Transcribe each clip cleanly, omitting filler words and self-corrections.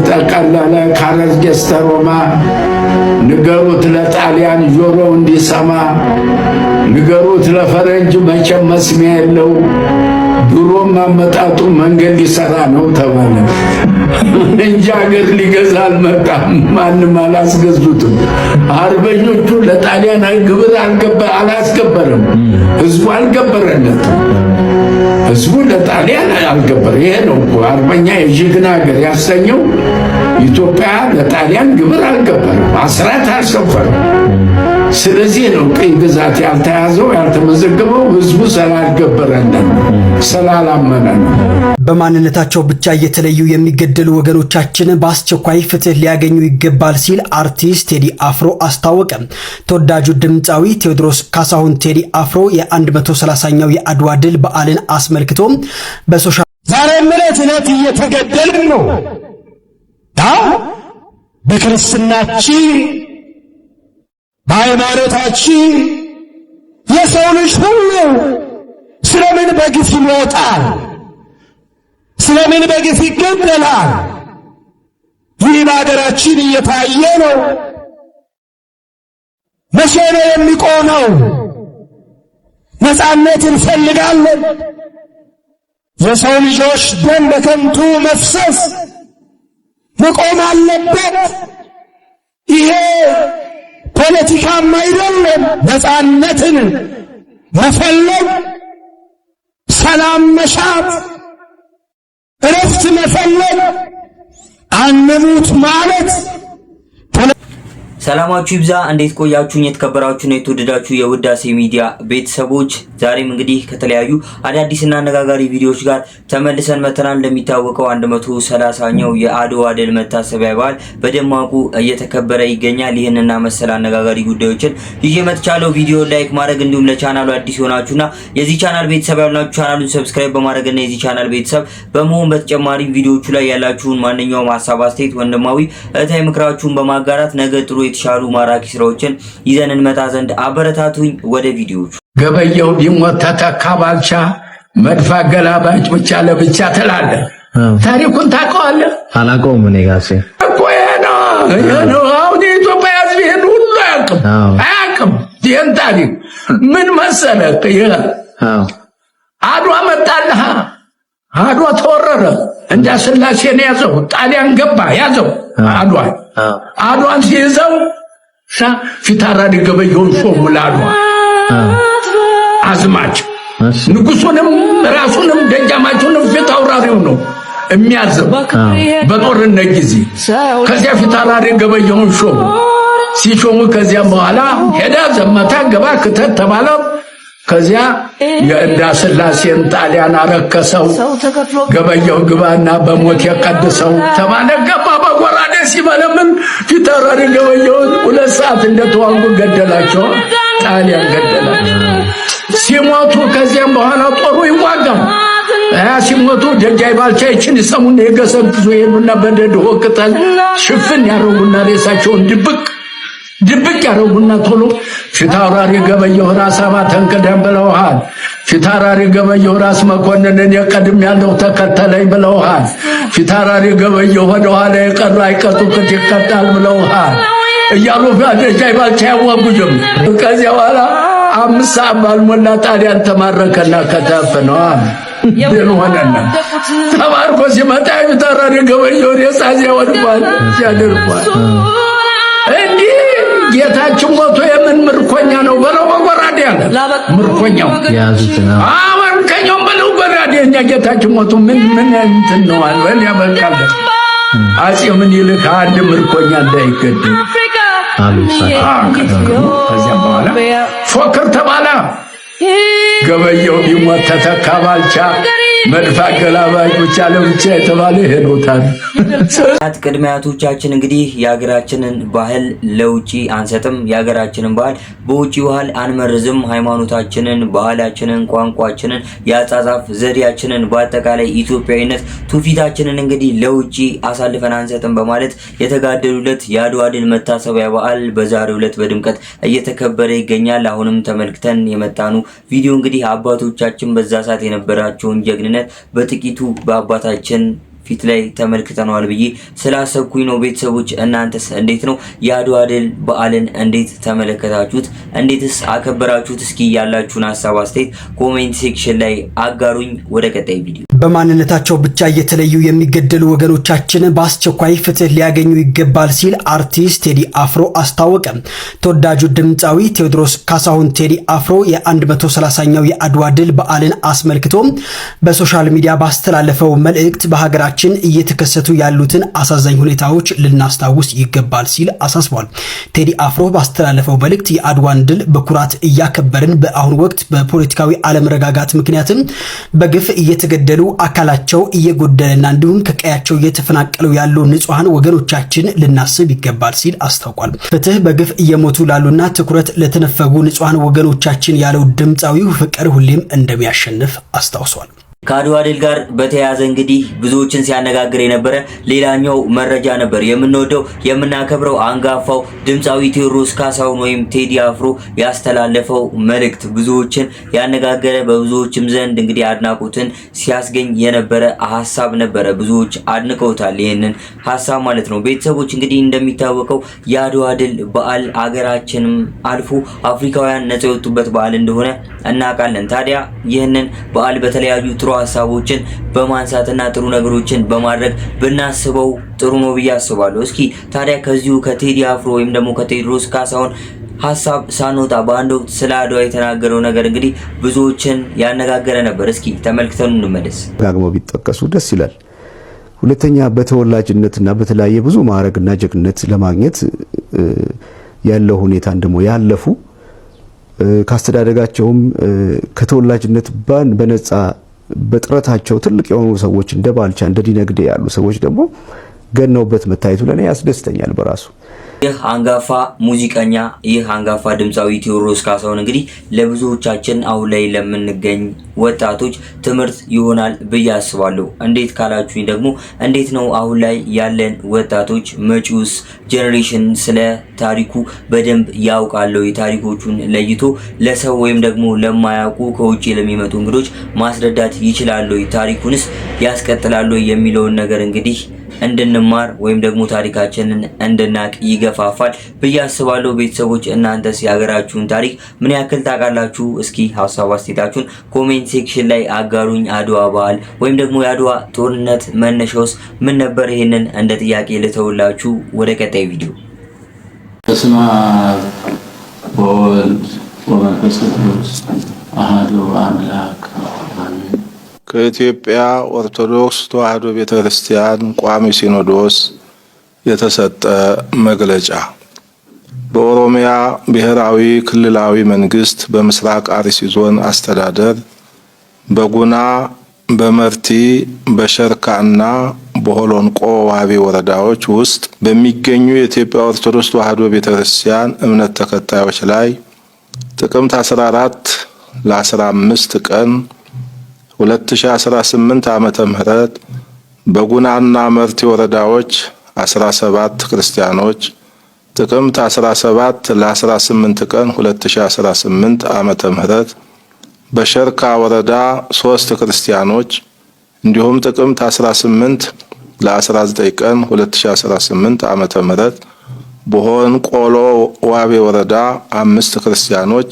ጠቀለለ ካረዝ ገስተሮማ ንገሩት ለጣሊያን ጆሮ እንዲሰማ ንገሩት ለፈረንጅ መቼም መስሚያ የለው ድሮም አመጣጡ መንገድ ሊሰራ ነው ተባለ እንጂ አገር ሊገዛ አልመጣም። ማንም አላስገዙትም። አርበኞቹ ለጣሊያን ግብር አላስገበረም። ህዝቡ አልገበረለትም። ህዝቡ ለጣሊያን አልገበረ። ይሄ ነው አርበኛ የጀግና ሀገር ያሰኘው። ኢትዮጵያ ለጣሊያን ግብር አልገበረም፣ አስራት አልሰፈረም። ስለዚህ ነው ቅኝ ግዛት ያልተያዘው ያልተመዘገበው ህዝቡ ስላልገበረልን ስላላመነ ነው። በማንነታቸው ብቻ እየተለዩ የሚገደሉ ወገኖቻችን በአስቸኳይ ፍትህ ሊያገኙ ይገባል ሲል አርቲስት ቴዲ አፍሮ አስታወቀ። ተወዳጁ ድምፃዊ ቴዎድሮስ ካሳሁን ቴዲ አፍሮ የ130ኛው የአድዋ ድል በዓልን አስመልክቶ በሶሻል ዛሬ ዕለት እየተገደልን ነው። በክርስትናችን በሃይማኖታችን የሰው ልጅ ሁሉ ስለምን በግፍ ይሞታል? ስለምን በግፍ ይገደላል? ይህ በሀገራችን እየታየ ነው። መቼ ነው የሚቆመው? ነፃነት እንፈልጋለን። የሰው ልጆች ደም በከንቱ መፍሰስ መቆም አለበት። ይሄ ፖለቲካም አይደለም። ነፃነትን መፈለግ፣ ሰላም መሻት፣ እረፍት መፈለግ፣ አንሙት ማለት። ሰላማችሁ ይብዛ። እንዴት ቆያችሁኝ? የተከበራችሁ ነው የተወደዳችሁ የውዳሴ ሚዲያ ቤተሰቦች፣ ዛሬም እንግዲህ ከተለያዩ አዳዲስና አነጋጋሪ ቪዲዮዎች ጋር ተመልሰን መተናል። እንደሚታወቀው 130ኛው የአድዋ ድል መታሰቢያ በዓል በደማቁ እየተከበረ ይገኛል። ይህንና መሰል አነጋጋሪ ጉዳዮችን ይዤ መጥቻለሁ። ቪዲዮ ላይክ ማድረግ እንዲሁም ለቻናሉ አዲስ ሆናችሁና የዚህ ቻናል ቤተሰብ ያልሆናችሁ ቻናሉን ሰብስክራይብ በማድረግና የዚህ ቻናል ቤተሰብ በመሆን በተጨማሪ ቪዲዮዎቹ ላይ ያላችሁን ማንኛውም ሀሳብ፣ አስተያየት፣ ወንድማዊ እህታዊ ምክራችሁን በማጋራት ነገ ጥሩ የተሻሉ ማራኪ ስራዎችን ይዘን እንመጣ ዘንድ አበረታቱኝ። ወደ ቪዲዮዎቹ ገበየው ቢሞት ተተካ ባልቻ መድፋ ገላባጭ ብቻ ለብቻ ትላለህ። ታሪኩን ታውቀዋለህ? አላውቀውም። እኔ ጋር እኮ ነው አሁን የኢትዮጵያ ሕዝብ ይሄን ሁሉ አያውቅም። ይሄን ታሪክ ምን መሰለህ? አድዋ መጣልህ። አድዋ ተወረረ። እንዳ ስላሴን ያዘው ጣሊያን ገባ ያዘው አድዋን ሲይዘው ፊታውራሪ ገበየሁን ሾሙ ለአድዋ አዝማች። ንጉሱንም ራሱንም ደጃማቹንም ፊታውራሪው ነው የሚያዘው በጦርነት ጊዜ። ከዚያ ፊታውራሪ ገበየሁን ሾሙ። ሲሾሙ ከዚያ በኋላ ሄዳ ዘመታ ገባ ክተት ተባለ። ከዚያ የእንዳ ስላሴን ጣሊያን አረከሰው። ገበየሁ ግባና በሞት የቀድሰው ተባለ። ገባ በጎራዴ ሲበለምን ፊታውራሪ ገበየሁን 2 ሰዓት እንደተዋጉ ገደላቸው። ጣሊያን ገደላቸው። ሲሞቱ ከዚያም በኋላ ጦሩ ይዋጋል። ሲሞቱ ደጃይ ባልቻ ይችን ይሰሙና የገሰግሱ ይሄዱና በደድሆ ቅጠል ሽፍን ያረጉና ሬሳቸውን ድብቅ ያረጉና ቶሎ ፊታውራሪ ገበየሁ ራስ አባተን ቀደም ብለውሃል። ፊታውራሪ ገበየሁ ራስ መኮንንን የቀድም ያለው ተከተለኝ ብለውሃል። ፊታውራሪ ገበየሁ ወደ ኋላ የቀሩ አይቀጡ ቅጥ ይቀጣል ብለውሃል እያሉ ደጃይ ባልቻ ያዋጉ ጀመሩ። ከዚያ በኋላ 5 ሰዓት ባልሞላ ጣሊያን ተማረከና ከተፈነዋል። ድል ሆነና ተማርኮ ሲመጣ ፊታውራሪ ገበየሁ ሬሳዚያ ወድቋል ያደርጓል። እንዲህ ጌታችን ሞቶ የምን ምርኮኛ ነው በለው በጎራዴ አለ። ምርኮኛው ያዙት ነው ምርኮኛው በለው ጎራዴ። እኛ ጌታችን ሞቶ ምን እንትን ነው አለ ያበቃል። አጼ ምኒልክ አንድ ምርኮኛ እንዳይገደል ከዚያ በኋላ ፎክር ተባለ። ገበየሁ ቢሞት ተተካ ባልቻ መድፋ ገላባጭ ብቻ ለብቻ የተባለ ሄዶታል። ቅድመ አያቶቻችን እንግዲህ የሀገራችንን ባህል ለውጪ አንሰጥም፣ የሀገራችንን ባህል በውጪ ባህል አንመርዝም፣ ሃይማኖታችንን፣ ባህላችንን፣ ቋንቋችንን፣ የአጻጻፍ ዘዴያችንን በአጠቃላይ ኢትዮጵያዊነት ትውፊታችንን እንግዲህ ለውጪ አሳልፈን አንሰጥም በማለት የተጋደሉለት የአድዋ ድል መታሰቢያ በዓል በዛሬው ዕለት በድምቀት እየተከበረ ይገኛል። አሁንም ተመልክተን የመጣኑ ቪዲዮ እንግዲህ አባቶቻችን በዛ ሰዓት የነበራቸውን ጀግንነት በጥቂቱ በአባታችን ፊት ላይ ተመልክተናል ብዬ ስላሰብኩኝ ነው። ቤተሰቦች እናንተስ እንዴት ነው የአድዋ ድል በዓልን እንዴት ተመለከታችሁት? እንዴትስ አከበራችሁት? እስኪ ያላችሁን ሐሳብ አስተያየት ኮሜንት ሴክሽን ላይ አጋሩኝ። ወደ ቀጣይ ቪዲዮ። በማንነታቸው ብቻ እየተለዩ የሚገደሉ ወገኖቻችን በአስቸኳይ ፍትህ ሊያገኙ ይገባል ሲል አርቲስት ቴዲ አፍሮ አስታወቀ። ተወዳጁ ድምፃዊ ቴዎድሮስ ካሳሁን ቴዲ አፍሮ የ130ኛው የአድዋ ድል በዓልን አስመልክቶ በሶሻል ሚዲያ ባስተላለፈው መልእክት በሀገራችን እየተከሰቱ ያሉትን አሳዛኝ ሁኔታዎች ልናስታውስ ይገባል ሲል አሳስቧል። ቴዲ አፍሮ ባስተላለፈው መልእክት የአድዋን ድል በኩራት እያከበርን በአሁኑ ወቅት በፖለቲካዊ አለመረጋጋት ምክንያትም በግፍ እየተገደሉ አካላቸው እየጎደለና እንዲሁም ከቀያቸው እየተፈናቀሉ ያሉ ንጹሃን ወገኖቻችን ልናስብ ይገባል ሲል አስታውቋል። ፍትህ በግፍ እየሞቱ ላሉና ትኩረት ለተነፈጉ ንጹሃን ወገኖቻችን ያለው ድምፃዊው ፍቅር ሁሌም እንደሚያሸንፍ አስታውሷል። ከአድዋ ድል ጋር በተያያዘ እንግዲህ ብዙዎችን ሲያነጋግር የነበረ ሌላኛው መረጃ ነበር። የምንወደው የምናከብረው አንጋፋው ድምፃዊ ቴዎድሮስ ካሳሁን ወይም ቴዲ አፍሮ ያስተላለፈው መልእክት ብዙዎችን ያነጋገረ በብዙዎችም ዘንድ እንግዲህ አድናቆትን ሲያስገኝ የነበረ ሐሳብ ነበረ። ብዙዎች አድንቀውታል ይህንን ሐሳብ ማለት ነው። ቤተሰቦች እንግዲህ እንደሚታወቀው የአድዋ ድል በዓል አገራችንም አልፎ አፍሪካውያን ነፃ የወጡበት በዓል እንደሆነ እናውቃለን። ታዲያ ይህንን በዓል በተለያዩ ጥሩ ሐሳቦችን በማንሳትና ጥሩ ነገሮችን በማድረግ ብናስበው ጥሩ ነው ብዬ አስባለሁ። እስኪ ታዲያ ከዚሁ ከቴዲ አፍሮ ወይም ደግሞ ከቴዎድሮስ ካሳሁን ሐሳብ ሳንወጣ በአንድ ወቅት ስለ አድዋ የተናገረው ነገር እንግዲህ ብዙዎችን ያነጋገረ ነበር። እስኪ ተመልክተን እንመለስ። ጋግሞ ቢጠቀሱ ደስ ይላል። ሁለተኛ በተወላጅነትና በተለያየ ብዙ ማዕረግና ጀግነት ለማግኘት ያለው ሁኔታ ደግሞ ያለፉ ካስተዳደጋቸውም ከተወላጅነት በነጻ በጥረታቸው ትልቅ የሆኑ ሰዎች እንደ ባልቻ እንደ ዲነግዴ ያሉ ሰዎች ደግሞ ገነውበት መታየቱ ለኔ ያስደስተኛል በራሱ። ይህ አንጋፋ ሙዚቀኛ ይህ አንጋፋ ድምፃዊ ቴዎድሮስ ካሳሁን እንግዲህ ለብዙዎቻችን አሁን ላይ ለምንገኝ ወጣቶች ትምህርት ይሆናል ብዬ አስባለሁ። እንዴት ካላችሁኝ ደግሞ እንዴት ነው አሁን ላይ ያለን ወጣቶች መጪውስ ጄኔሬሽን ስለ ታሪኩ በደንብ ያውቃሉ? የታሪኮቹን ለይቶ ለሰው ወይም ደግሞ ለማያውቁ ከውጪ ለሚመጡ እንግዶች ማስረዳት ይችላሉ? ታሪኩንስ ያስቀጥላሉ? የሚለውን ነገር እንግዲህ እንድንማር ወይም ደግሞ ታሪካችንን እንድናቅ ይገፋፋል ብዬ አስባለሁ። ቤተሰቦች እናንተስ የሀገራችሁን ታሪክ ምን ያክል ታውቃላችሁ? እስኪ ሐሳብ አስተያየታችሁን ኮሜንት ሴክሽን ላይ አጋሩኝ። አድዋ በዓል ወይም ደግሞ የአድዋ ጦርነት መነሻውስ ምን ነበር? ይሄንን እንደ ጥያቄ ልተውላችሁ። ወደ ቀጣይ ቪዲዮ። በስመ አብ ወወልድ ወመንፈስ ቅዱስ አሐዱ አምላክ አሜን። ከኢትዮጵያ ኦርቶዶክስ ተዋሕዶ ቤተክርስቲያን ቋሚ ሲኖዶስ የተሰጠ መግለጫ። በኦሮሚያ ብሔራዊ ክልላዊ መንግስት በምስራቅ አርሲ ዞን አስተዳደር በጉና በመርቲ በሸርካና በሆሎንቆ ዋቢ ወረዳዎች ውስጥ በሚገኙ የኢትዮጵያ ኦርቶዶክስ ተዋሕዶ ቤተክርስቲያን እምነት ተከታዮች ላይ ጥቅምት 14 ለ15 ቀን 2018 ዓመተ ምህረት በጉናና መርቲ ወረዳዎች 17 ክርስቲያኖች ጥቅምት 17 ለ18 ቀን 2018 ዓመተ ምህረት በሸርካ ወረዳ 3 ክርስቲያኖች እንዲሁም ጥቅምት 18 ለ19 ቀን 2018 ዓመተ ምህረት በሆን ቆሎ ዋቤ ወረዳ 5 ክርስቲያኖች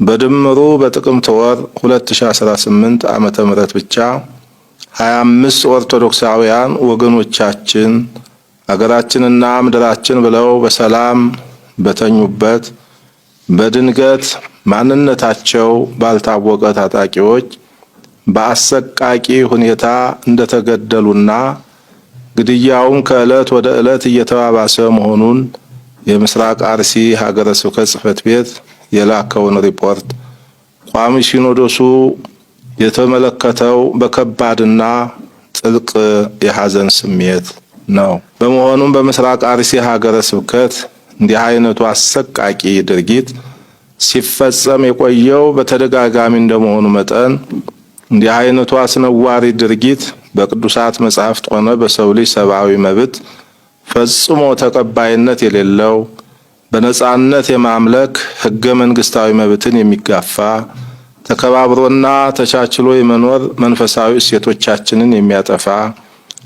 በድምሩ በጥቅምት ወር 2018 ዓመተ ምህረት ብቻ 25 ኦርቶዶክሳውያን ወገኖቻችን ሀገራችንና ምድራችን ብለው በሰላም በተኙበት በድንገት ማንነታቸው ባልታወቀ ታጣቂዎች በአሰቃቂ ሁኔታ እንደተገደሉና ግድያውም ከዕለት ወደ ዕለት እየተባባሰ መሆኑን የምስራቅ አርሲ ሀገረ ስብከት ጽሕፈት ቤት የላከውን ሪፖርት ቋሚ ሲኖዶሱ የተመለከተው በከባድና ጥልቅ የሐዘን ስሜት ነው። በመሆኑም በምስራቅ አርሲ ሀገረ ስብከት እንዲህ አይነቱ አሰቃቂ ድርጊት ሲፈጸም የቆየው በተደጋጋሚ እንደመሆኑ መጠን እንዲህ አይነቱ አስነዋሪ ድርጊት በቅዱሳት መጻሕፍት ሆነ በሰው ልጅ ሰብአዊ መብት ፈጽሞ ተቀባይነት የሌለው በነጻነት የማምለክ ህገ መንግስታዊ መብትን የሚጋፋ ተከባብሮና ተቻችሎ የመኖር መንፈሳዊ እሴቶቻችንን የሚያጠፋ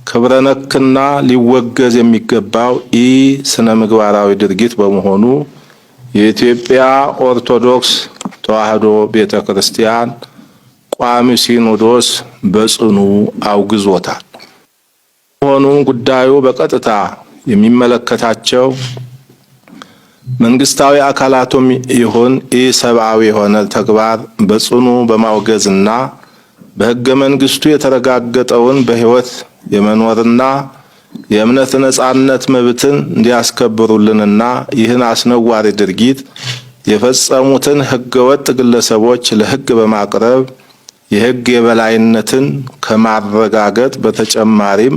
ክብረነክና ሊወገዝ የሚገባው ስነ ምግባራዊ ድርጊት በመሆኑ የኢትዮጵያ ኦርቶዶክስ ተዋሕዶ ቤተክርስቲያን ቋሚ ሲኖዶስ በጽኑ አውግዞታል። ሆኖም ጉዳዩ በቀጥታ የሚመለከታቸው መንግስታዊ አካላቱም ይሁን ሰብአዊ የሆነ ተግባር በጽኑ በማውገዝና በሕገ መንግስቱ የተረጋገጠውን በሕይወት የመኖርና የእምነት ነጻነት መብትን እንዲያስከብሩልንና ይህን አስነዋሪ ድርጊት የፈጸሙትን ሕገወጥ ግለሰቦች ለሕግ በማቅረብ የሕግ የበላይነትን ከማረጋገጥ በተጨማሪም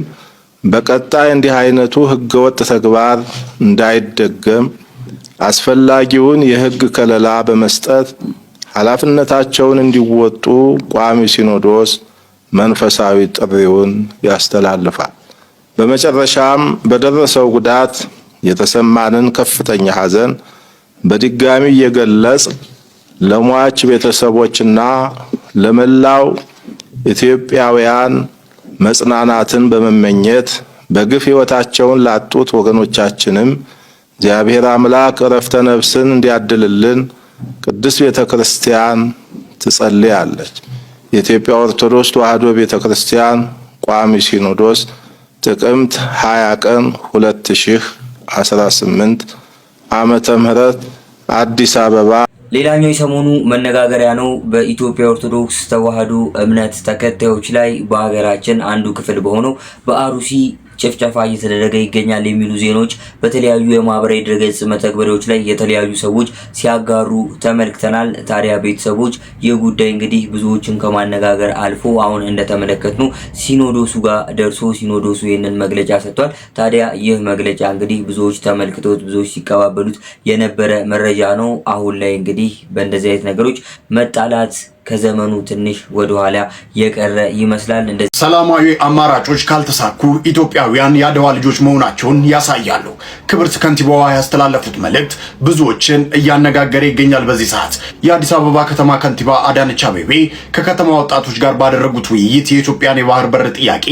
በቀጣይ እንዲህ አይነቱ ሕገወጥ ተግባር እንዳይደገም አስፈላጊውን የሕግ ከለላ በመስጠት ኃላፊነታቸውን እንዲወጡ ቋሚ ሲኖዶስ መንፈሳዊ ጥሪውን ያስተላልፋል። በመጨረሻም በደረሰው ጉዳት የተሰማንን ከፍተኛ ሐዘን በድጋሚ እየገለጽ ለሟች ቤተሰቦችና ለመላው ኢትዮጵያውያን መጽናናትን በመመኘት በግፍ ሕይወታቸውን ላጡት ወገኖቻችንም እግዚአብሔር አምላክ ዕረፍተ ነፍስን እንዲያድልልን ቅድስት ቤተክርስቲያን ትጸልያለች። የኢትዮጵያ ኦርቶዶክስ ተዋሕዶ ቤተክርስቲያን ቋሚ ሲኖዶስ ጥቅምት 20 ቀን 2018 ዓመተ ምህረት አዲስ አበባ። ሌላኛው የሰሞኑ መነጋገሪያ ነው። በኢትዮጵያ ኦርቶዶክስ ተዋሕዶ እምነት ተከታዮች ላይ በሀገራችን አንዱ ክፍል በሆነው በአሩሲ ጭፍጨፋ እየተደረገ ይገኛል የሚሉ ዜናዎች በተለያዩ የማህበራዊ ድረገጽ መተግበሪያዎች ላይ የተለያዩ ሰዎች ሲያጋሩ ተመልክተናል። ታዲያ ቤተሰቦች ይህ ጉዳይ እንግዲህ ብዙዎችን ከማነጋገር አልፎ አሁን እንደተመለከትነው ሲኖዶሱ ጋር ደርሶ ሲኖዶሱ ይህንን መግለጫ ሰጥቷል። ታዲያ ይህ መግለጫ እንግዲህ ብዙዎች ተመልክተውት ብዙዎች ሲቀባበሉት የነበረ መረጃ ነው። አሁን ላይ እንግዲህ በእንደዚህ አይነት ነገሮች መጣላት ከዘመኑ ትንሽ ወደ ኋላ የቀረ ይመስላል። ሰላማዊ አማራጮች ካልተሳኩ ኢትዮጵያውያን የአድዋ ልጆች መሆናቸውን ያሳያሉ። ክብርት ከንቲባዋ ያስተላለፉት መልእክት ብዙዎችን እያነጋገረ ይገኛል። በዚህ ሰዓት የአዲስ አበባ ከተማ ከንቲባ አዳነች አቤቤ ከከተማ ወጣቶች ጋር ባደረጉት ውይይት የኢትዮጵያን የባህር በር ጥያቄ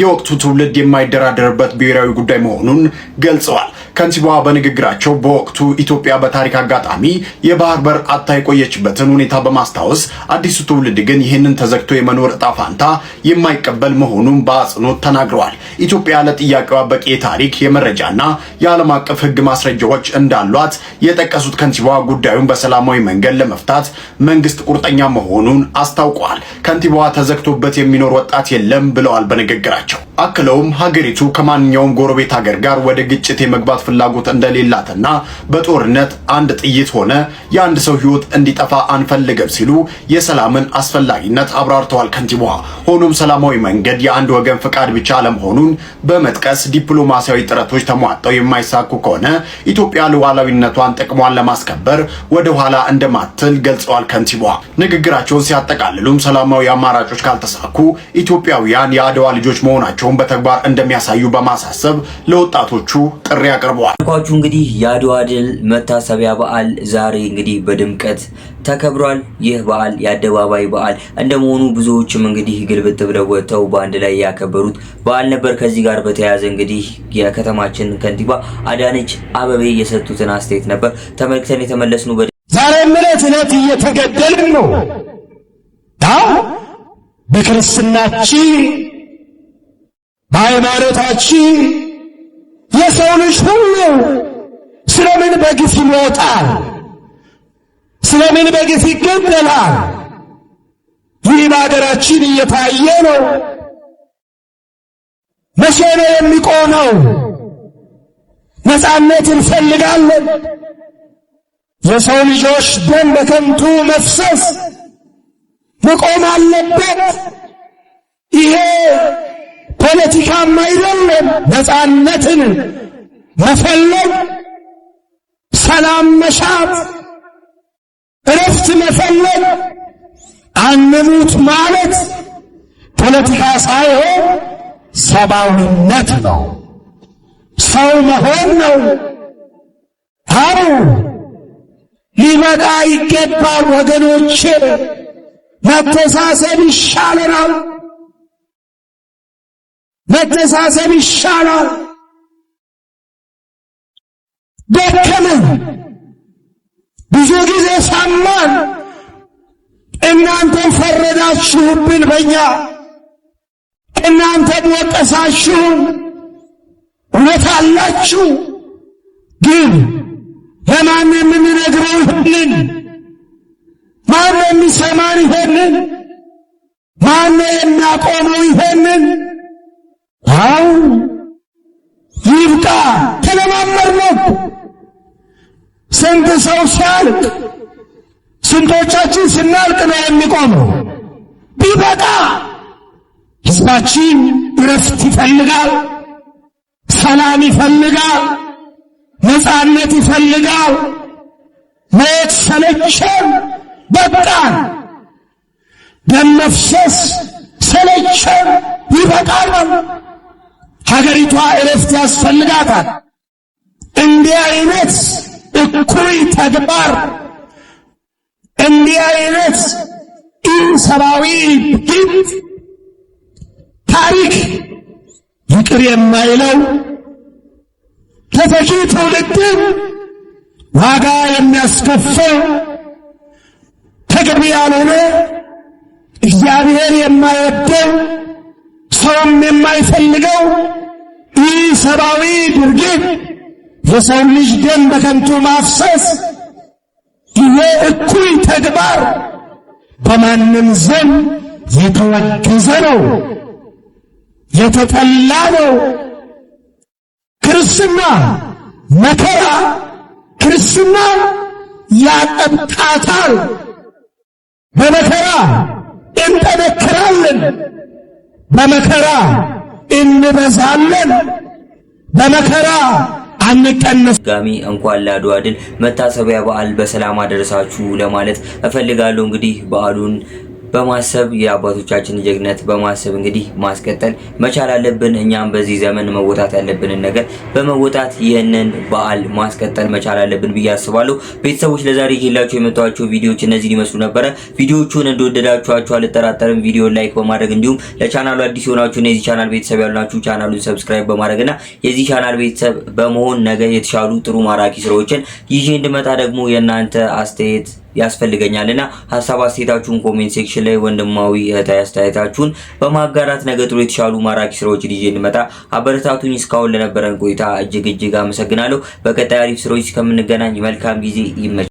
የወቅቱ ትውልድ የማይደራደርበት ብሔራዊ ጉዳይ መሆኑን ገልጸዋል። ከንቲባዋ በንግግራቸው በወቅቱ ኢትዮጵያ በታሪክ አጋጣሚ የባህር በር አጥታ የቆየችበትን ሁኔታ በማስታወስ አዲሱ ትውልድ ግን ይህንን ተዘግቶ የመኖር ዕጣ ፋንታ የማይቀበል መሆኑን በአጽንኦት ተናግረዋል። ኢትዮጵያ ለጥያቄዋ በቂ የታሪክ የመረጃና የዓለም አቀፍ ሕግ ማስረጃዎች እንዳሏት የጠቀሱት ከንቲባዋ ጉዳዩን በሰላማዊ መንገድ ለመፍታት መንግስት ቁርጠኛ መሆኑን አስታውቀዋል። ከንቲባዋ ተዘግቶበት የሚኖር ወጣት የለም ብለዋል በንግግራቸው። አክለውም ሀገሪቱ ከማንኛውም ጎረቤት ሀገር ጋር ወደ ግጭት የመግባት ፍላጎት እንደሌላትና በጦርነት አንድ ጥይት ሆነ የአንድ ሰው ሕይወት እንዲጠፋ አንፈልግም ሲሉ የሰላምን አስፈላጊነት አብራርተዋል ከንቲባዋ። ሆኖም ሰላማዊ መንገድ የአንድ ወገን ፍቃድ ብቻ አለመሆኑን በመጥቀስ ዲፕሎማሲያዊ ጥረቶች ተሟጠው የማይሳኩ ከሆነ ኢትዮጵያ ሉዓላዊነቷን ጥቅሟን ለማስከበር ወደ ኋላ እንደማትል ገልጸዋል ከንቲባዋ። ንግግራቸውን ሲያጠቃልሉም ሰላማዊ አማራጮች ካልተሳኩ ኢትዮጵያውያን የአድዋ ልጆች መሆናቸውን በተግባር እንደሚያሳዩ በማሳሰብ ለወጣቶቹ ጥሪ አቅርበዋል። እንግዲህ የአድዋ ድል መታሰቢያ በዓል ዛሬ እንግዲህ በድምቀት ተከብሯል። ይህ በዓል የአደባባይ በዓል እንደመሆኑ ብዙዎችም እንግዲህ ግልብጥ ብለው ወጥተው በአንድ ላይ ያከበሩት በዓል ነበር። ከዚህ ጋር በተያያዘ እንግዲህ የከተማችን ከንቲባ አዳነች አቤቤ የሰጡትን አስተያየት ነበር ተመልክተን የተመለስነው። ዛሬ ዕለት እየተገደልን ነው። በክርስትናችን በሃይማኖታችን የሰው ልጅ ሁሉ ስለምን በግፍ ይሞታል? ስለምን በግፍ ይገደላል? ይህ በሀገራችን እየታየ ነው። መቼ ነው የሚቆመው? ነፃነት እንፈልጋለን። የሰው ልጆች ደም በከንቱ መፍሰስ መቆም አለበት። ይሄ ፖለቲካም አይደለም። ነፃነትን መፈለግ፣ ሰላም መሻት፣ እረፍት መፈለግ፣ አንሙት ማለት ፖለቲካ ሳይሆን ሰብአዊነት ነው። ሰው መሆን ነው። አዎ ሊበቃ ይገባል ወገኖቼ። መተሳሰብ ይሻለናል። መተሳሰብ ይሻላል። ደከመን፣ ብዙ ጊዜ ሰማን፣ እናንተም ፈረዳችሁብን በእኛ፣ እናንተም ወቀሳችሁን። እውነት አላችሁ፣ ግን ለማን የምንነግረው ይሄንን? ማን የሚሰማን ይሄንን? ማን የሚያቆመው ይሄንን? አሁን ይብቃ፣ ተለማመድነው። ስንት ሰው ሲያልቅ፣ ስንቶቻችን ስናልቅ ነው የሚቆመው? ቢበቃ። ሕዝባችን እረፍት ይፈልጋል፣ ሰላም ይፈልጋል፣ ነፃነት ይፈልጋል። ሞት ሰለቸን፣ በቃን። ደም መፍሰስ ሰለቸን፣ ይበቃል። ሀገሪቷ እረፍት ያስፈልጋታል። እንዲህ አይነት እኩይ ተግባር፣ እንዲህ አይነት ኢሰብአዊ ድርጊት ታሪክ ይቅር የማይለው ተተኪ ትውልድን ዋጋ የሚያስከፍል ተገቢ ያልሆነ እግዚአብሔር የማይወደው ሰውም የማይፈልገው ኢሰብአዊ ድርጊት፣ የሰው ልጅ ደም በከንቱ ማፍሰስ፣ ይሄ እኩይ ተግባር በማንም ዘንድ የተወገዘ ነው፣ የተጠላ ነው። ክርስትና መከራ፣ ክርስትና ያጠብቃታል። በመከራ እንጠነክራለን፣ በመከራ እንበዛለን፣ በመከራ አንቀነስ። ጋሚ እንኳን ለአድዋ ድል መታሰቢያ በዓል በሰላም አደረሳችሁ ለማለት እፈልጋለሁ። እንግዲህ በዓሉን በማሰብ የአባቶቻችን ጀግነት በማሰብ እንግዲህ ማስቀጠል መቻል አለብን። እኛም በዚህ ዘመን መወጣት ያለብንን ነገር በመወጣት ይህንን በዓል ማስቀጠል መቻል አለብን ብዬ አስባለሁ። ቤተሰቦች ለዛሬ ይዤላችሁ የመጣኋቸው ቪዲዮዎች እነዚህን ይመስሉ ነበረ። ቪዲዮዎቹን እንደወደዳችኋቸው አልጠራጠርም። ቪዲዮ ላይክ በማድረግ እንዲሁም ለቻናሉ አዲስ የሆናችሁ የዚህ ቻናል ቤተሰብ ያላችሁ ቻናሉን ሰብስክራይብ በማድረግና የዚህ ቻናል ቤተሰብ በመሆን ነገ የተሻሉ ጥሩ ማራኪ ስራዎችን ይዤ እንድመጣ ደግሞ የእናንተ አስተያየት ያስፈልገኛልና ሀሳብ አስተያየታችሁን ኮሜንት ሴክሽን ላይ ወንድማዊ አስተያየታችሁን በማጋራት ነገ ጥሩ የተሻሉ ማራኪ ስራዎችን ይዤ እንድመጣ አበረታቱኝ። እስካሁን ለነበረን ቆይታ እጅግ አመሰግናለሁ። በቀጣይ አሪፍ ስራዎች እስከምንገናኝ መልካም ጊዜ ይመቻል።